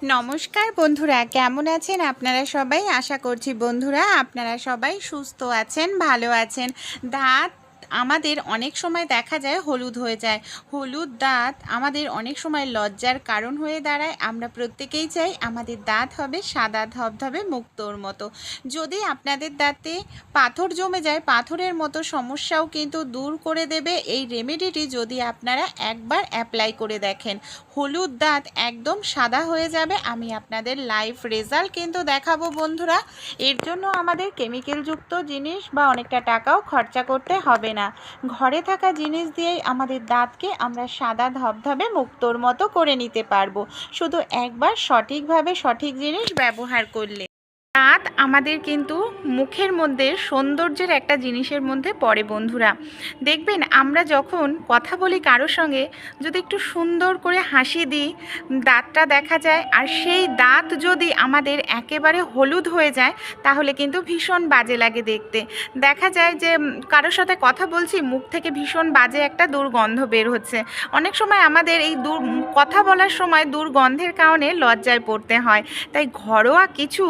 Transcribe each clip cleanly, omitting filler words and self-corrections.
নমস্কার বন্ধুরা, কেমন আছেন আপনারা সবাই? আশা করছি বন্ধুরা আপনারা সবাই সুস্থ আছেন, ভালো আছেন। দাঁত আমাদের অনেক সময় দেখা যায় হলুদ হয়ে যায়। হলুদ দাঁত আমাদের অনেক সময় লজ্জার কারণ হয়ে দাঁড়ায়। আমরা প্রত্যেকেই চাই আমাদের দাঁত হবে সাদা ধবধবে মুক্তোর মতো। যদি আপনাদের দাঁতে পাথর জমে যায়, পাথরের মতো সমস্যাও কিন্তু দূর করে দেবে এই রেমেডিটি যদি আপনারা একবার অ্যাপ্লাই করে দেখেন। হলুদ দাঁত একদম সাদা হয়ে যাবে। আমি আপনাদের লাইভ রেজাল্ট কিন্তু দেখাবো বন্ধুরা। এর জন্য আমাদের কেমিক্যালযুক্ত জিনিস বা অনেকটা টাকাও খরচা করতে হবে না। ঘরে থাকা জিনিস দিয়েই আমাদের দাঁতকে আমরা সাদা ধবধবে মুক্তোর মতো করে নিতে পারবো, শুধু একবার সঠিকভাবে সঠিক জিনিস ব্যবহার করলে। দাঁত আমাদের কিন্তু মুখের মধ্যে সৌন্দর্যের একটা জিনিসের মধ্যে পড়ে বন্ধুরা। দেখবেন আমরা যখন কথা বলি কারোর সঙ্গে, যদি একটু সুন্দর করে হাসি দিই, দাঁতটা দেখা যায়। আর সেই দাঁত যদি আমাদের একেবারে হলুদ হয়ে যায় তাহলে কিন্তু ভীষণ বাজে লাগে দেখতে। দেখা যায় যে কারোর সাথে কথা বলছি, মুখ থেকে ভীষণ বাজে একটা দুর্গন্ধ বের হচ্ছে। অনেক সময় আমাদের এই কথা বলার সময় দুর্গন্ধের কারণে লজ্জায় পড়তে হয়। তাই ঘরোয়া কিছু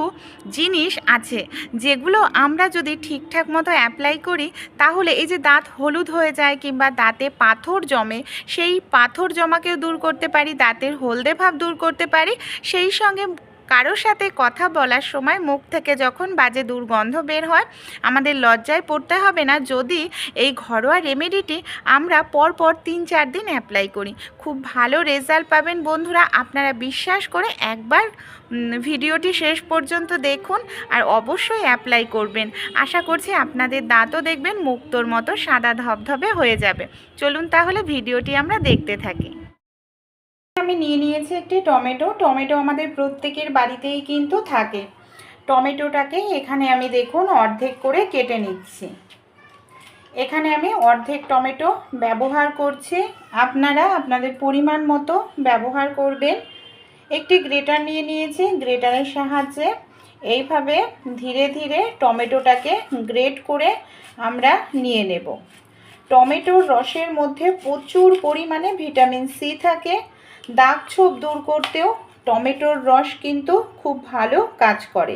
জিনিস আছে যেগুলো আমরা যদি ঠিকঠাক মতো অ্যাপ্লাই করি তাহলে এই যে দাঁত হলুদ হয়ে যায় কিংবা দাঁতে পাথর জমে, সেই পাথর জমাকেও দূর করতে পারি, দাঁতের হলদে ভাব দূর করতে পারি। সেই সঙ্গে কারোর সাথে কথা বলার সময় মুখ থেকে যখন বাজে দুর্গন্ধ বের হয়, আমাদের লজ্জায় পড়তে হবে না যদি এই ঘরোয়া রেমেডিটি আমরা পরপর 3-4 দিন অ্যাপ্লাই করি। খুব ভালো রেজাল্ট পাবেন বন্ধুরা। আপনারা বিশ্বাস করে একবার ভিডিওটি শেষ পর্যন্ত দেখুন আর অবশ্যই অ্যাপ্লাই করবেন। আশা করছি আপনাদের দাঁতও দেখবেন মুক্তোর মতো সাদা ধবধবে হয়ে যাবে। চলুন তাহলে ভিডিওটি আমরা দেখতে থাকি। আমি নিয়ে নিয়েছি একটি টমেটো। টমেটো আমাদের প্রত্যেকের বাড়িতেই কিন্তু থাকে। টমেটোটাকে এখানে আমি দেখুন অর্ধেক করে কেটে নিচ্ছি। এখানে আমি অর্ধেক টমেটো ব্যবহার করছি, আপনারা আপনাদের পরিমাণ মতো ব্যবহার করবেন। একটি গ্রেটার নিয়ে নিয়েছি, গ্রেটারের সাহায্যে এইভাবে ধীরে ধীরে টমেটোটাকে গ্রেট করে আমরা নিয়ে নেব। টমেটোর রসের মধ্যে প্রচুর পরিমাণে ভিটামিন সি থাকে। দাগ ছোপ দূর করতেও টমেটোর রস কিন্তু খুব ভালো কাজ করে।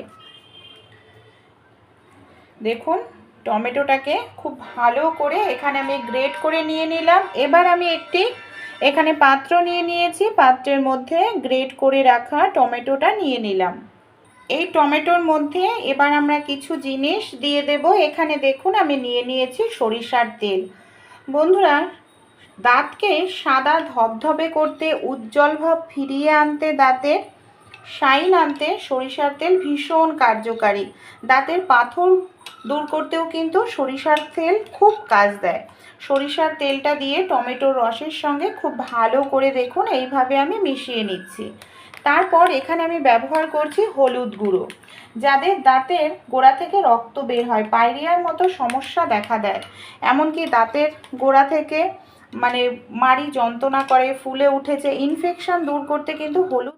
দেখুন টমেটোটাকে খুব ভালো করে এখানে আমি গ্রেট করে নিয়ে নিলাম। এবার আমি একটি এখানে পাত্র নিয়ে নিয়েছি, পাত্রের মধ্যে গ্রেট করে রাখা টমেটোটা নিয়ে নিলাম। এই টমেটোর মধ্যে এবার আমরা কিছু জিনিস দিয়ে দেব। এখানে দেখুন আমি নিয়ে নিয়েছি সরিষার তেল। বন্ধুরা, দাঁতকে সাদা ধবধবে করতে, উজ্জ্বল ভাব ফিরিয়ে আনতে, দাঁতের শাইন আনতে সরিষার তেল ভীষণ কার্যকারী। দাঁতের পাথর দূর করতেও কিন্তু সরিষার তেল খুব কাজ দেয়। সরিষার তেলটা দিয়ে টমেটোর রসের সঙ্গে খুব ভালো করে দেখুন এইভাবে আমি মিশিয়ে নিচ্ছি। তারপর এখানে আমি ব্যবহার করছি হলুদ গুঁড়ো। যাদের দাঁতের গোড়া থেকে রক্ত বের হয়, পায়রিয়ার মতো সমস্যা দেখা দেয়, এমনকি দাঁতের গোড়া থেকে মাড়ি যন্ত্রণা করে, ফুলে উঠেছে, ইনফেকশন দূর করতে কিন্তু হলুদ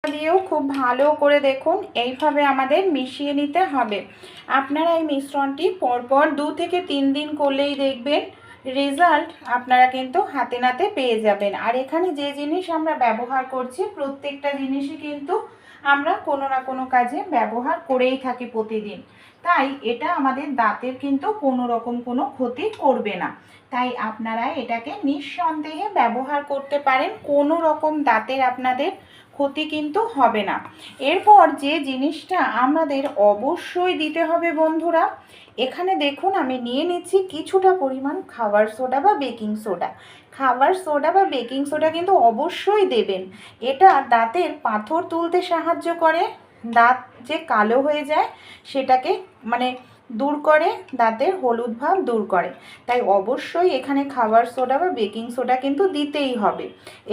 দিয়েও খুব ভালো করে দেখুন এইভাবে আমাদের মিশিয়ে নিতে হবে। আপনারা এই মিশ্রণটি পরপর 2 থেকে 3 দিন করলেই দেখবেন রেজাল্ট আপনারা কিন্তু হাতে নাতে পেয়ে যাবেন। আর এখানে যে জিনিস আমরা ব্যবহার করছি প্রত্যেকটা জিনিসই কিন্তু আমরা কোনো না কোনো কাজে ব্যবহার করেই থাকি প্রতিদিন। তাই এটা আমাদের দাঁতের কিন্তু কোনো রকম কোনো ক্ষতি করবে না। তাই আপনারা এটাকে নিঃসন্দেহে ব্যবহার করতে পারেন, কোনো রকম দাঁতের আপনাদের ক্ষতি কিন্তু হবে না। এরপর যে জিনিসটা আমাদের অবশ্যই দিতে হবে বন্ধুরা, এখানে দেখুন আমি নিয়ে নিচ্ছি কিছুটা পরিমাণ খাবার সোডা বা বেকিং সোডা। খাবার সোডা বা বেকিং সোডা কিন্তু অবশ্যই দেবেন। এটা দাঁতের পাথর তুলতে সাহায্য করে, দাঁত যে কালো হয়ে যায় সেটাকে দূর করে, দাঁতের হলুদ ভাব দূর করে। তাই অবশ্যই এখানে খাবার সোডা বা বেকিং সোডা কিন্তু দিতেই হবে।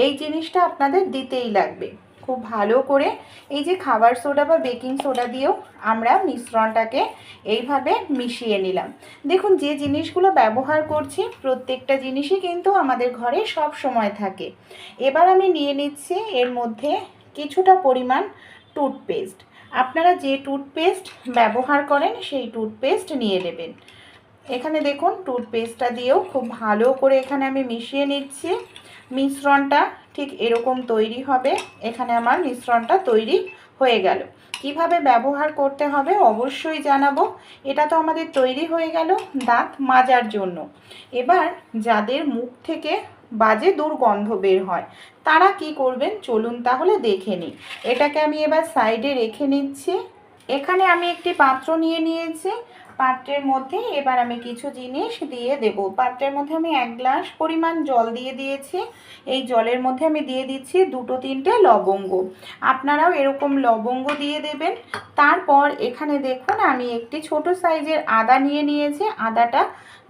এই জিনিসটা আপনাদের দিতেই লাগবে। খুব ভালো করে এই যে খাবার সোডা বা বেকিং সোডা দিয়েও আমরা মিশ্রণটাকে এইভাবে মিশিয়ে নিলাম। দেখুন যে জিনিসগুলো ব্যবহার করছি প্রত্যেকটা জিনিসই কিন্তু আমাদের ঘরে সব সময় থাকে। এবার আমি নিয়ে নিচ্ছি এর মধ্যে কিছুটা পরিমাণ টুথপেস্ট। আপনারা যে টুথপেস্ট ব্যবহার করেন সেই টুথপেস্ট নিয়ে নেবেন। এখানে দেখুন টুথপেস্টটা দিয়েও খুব ভালো করে এখানে আমি মিশিয়ে নিচ্ছি। মিশ্রণটা ঠিক এরকম তৈরি হবে। এখানে আমার মিশ্রণটা তৈরি হয়ে গেল। কিভাবে ব্যবহার করতে হবে অবশ্যই জানাবো। এটা তো আমাদের তৈরি হয়ে গেল দাঁত মাজার জন্য। এবার যাদের মুখ থেকে বাজে দুর্গন্ধ বের হয় তারা কি করবেন চলুন তাহলে দেখে নিই। এটাকে আমি এবার সাইডে রেখে নিচ্ছি। এখানে আমি একটি পাত্র নিয়ে নিয়েছি। পাত্রের মধ্যে এবার আমি কিছু জিনিস দিয়ে দেব। পাত্রের মধ্যে আমি 1 গ্লাস পরিমাণ জল দিয়ে দিয়েছি। এই জলের মধ্যে আমি দিয়ে দিচ্ছি 2-3টে লবঙ্গ। আপনারাও এরকম লবঙ্গ দিয়ে দেবেন। তারপর এখানে দেখুন আমি একটি ছোট সাইজের আদা নিয়ে নিয়েছি। আদাটা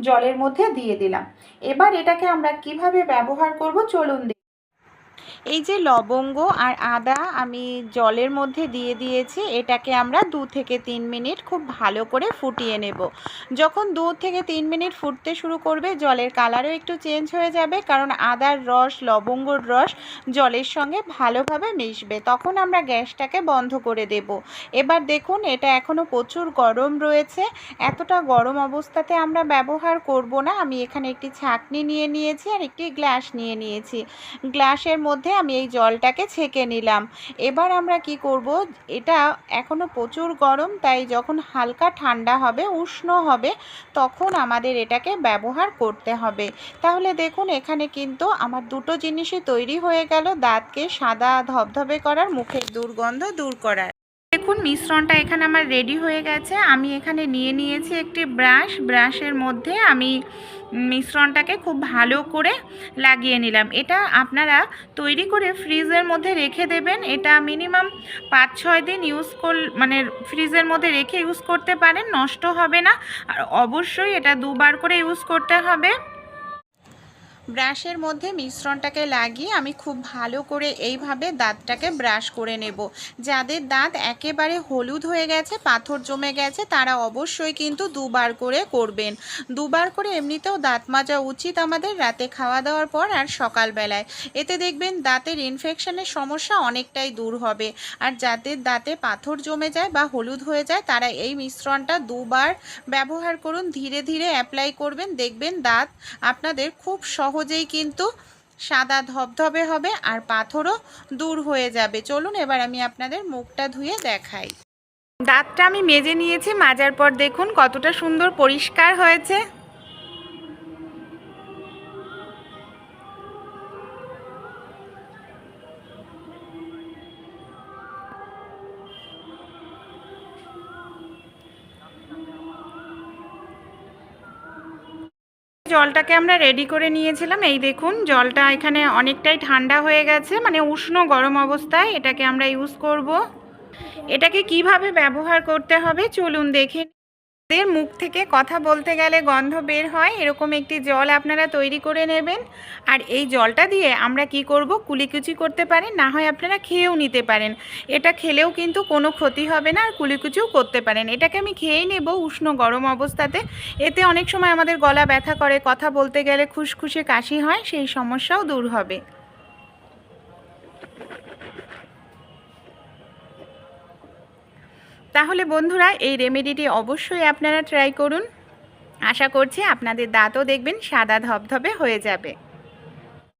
জলের মধ্যে দিয়ে দিলাম। এবার এটাকে আমরা কিভাবে ব্যবহার করব চলুন। এই যে লবঙ্গ আর আদা আমি জলের মধ্যে দিয়ে দিয়েছি, এটাকে আমরা 2 থেকে 3 মিনিট খুব ভালো করে ফুটিয়ে নেব। যখন 2 থেকে 3 মিনিট ফুটতে শুরু করবে জলের কালারও একটু চেঞ্জ হয়ে যাবে, কারণ আদার রস লবঙ্গর রস জলের সঙ্গে ভালোভাবে মিশবে। তখন আমরা গ্যাসটাকে বন্ধ করে দেব। এবার দেখুন এটা এখনও প্রচুর গরম রয়েছে। এতটা গরম অবস্থাতে আমরা ব্যবহার করব না। আমি এখানে একটি ছাঁকনি নিয়ে নিয়েছি আর একটি গ্লাস নিয়ে নিয়েছি। গ্লাসের মধ্যে আমি এই জলটাকে ছেঁকে নিলাম। এবার আমরা কি করব, এটা এখনো প্রচুর গরম, তাই যখন হালকা ঠান্ডা হবে উষ্ণ হবে তখন আমাদের এটাকে ব্যবহার করতে হবে। তাহলে দেখুন এখানে কিন্তু আমার দুটো জিনিসই তৈরি হয়ে গেল, দাঁতকে সাদা ধবধবে করার, মুখের দুর্গন্ধ দূর করার। দেখুন মিশ্রণটা এখানে আমার রেডি হয়ে গেছে। আমি এখানে নিয়ে নিয়েছি একটি ব্রাশের মধ্যে আমি মিশ্রণটাকে খুব ভালো করে লাগিয়ে নিলাম। এটা আপনারা তৈরি করে ফ্রিজের মধ্যে রেখে দেবেন। এটা মিনিমাম 5-6 দিন ফ্রিজের মধ্যে রেখে ইউজ করতে পারেন, নষ্ট হবে না। আর অবশ্যই এটা 2 বার করে ইউজ করতে হবে। ব্রাশের মধ্যে মিশ্রণটাকে লাগিয়ে আমি খুব ভালো করে এইভাবে দাঁতটাকে ব্রাশ করে নেব। যাদের দাঁত একেবারে হলুদ হয়ে গেছে, পাথর জমে গেছে, তারা অবশ্যই কিন্তু 2 বার করে করবেন। 2 বার করে এমনিতেও দাঁত মাজা উচিত আমাদের রাতে খাওয়া দাওয়ার পর আর সকালবেলায়। এতে দেখবেন দাঁতের ইনফেকশনের সমস্যা অনেকটাই দূর হবে। আর যাদের দাঁতে পাথর জমে যায় বা হলুদ হয়ে যায় তারা এই মিশ্রণটা 2 বার ব্যবহার করুন। ধীরে ধীরে অ্যাপ্লাই করবেন, দেখবেন দাঁত আপনাদের খুব সহজেই কিন্তু সাদা ধবধবে হবে আর পাথরও দূর হয়ে যাবে। চলুন এবার আমি আপনাদের মুখটা ধুয়ে দেখাই। দাঁতটা আমি মেজে নিয়েছি, মাজার পর দেখুন কতটা সুন্দর পরিষ্কার হয়েছে। জলটাকে আমরা রেডি করে নিয়েছিলাম। এই দেখুন জলটা এখানে অনেকটাই ঠান্ডা হয়ে গেছে, মানে উষ্ণ গরম অবস্থায় এটাকে আমরা ইউজ করব। এটাকে কিভাবে ব্যবহার করতে হবে চলুন দেখে। মুখ থেকে কথা বলতে গেলে গন্ধ বের হয়, এরকম একটি জল আপনারা তৈরি করে নেবেন। আর এই জলটা দিয়ে আমরা কি করব, কুলিকুচি করতে পারেন, না হয় আপনারা খেয়েও নিতে পারেন। এটা খেলেও কিন্তু কোনো ক্ষতি হবে না, আর কুলিকুচিও করতে পারেন। এটাকে আমি খেয়েই নেব উষ্ণ গরম অবস্থাতে। এতে অনেক সময় আমাদের গলা ব্যথা করে, কথা বলতে গেলে খুসখুসে কাশি হয়, সেই সমস্যাও দূর হবে। তাহলে বন্ধুরা এই রেমেডিটি অবশ্যই আপনারা ট্রাই করুন। আশা করছি আপনাদের দাঁতও দেখবেন সাদা ধবধবে হয়ে যাবে।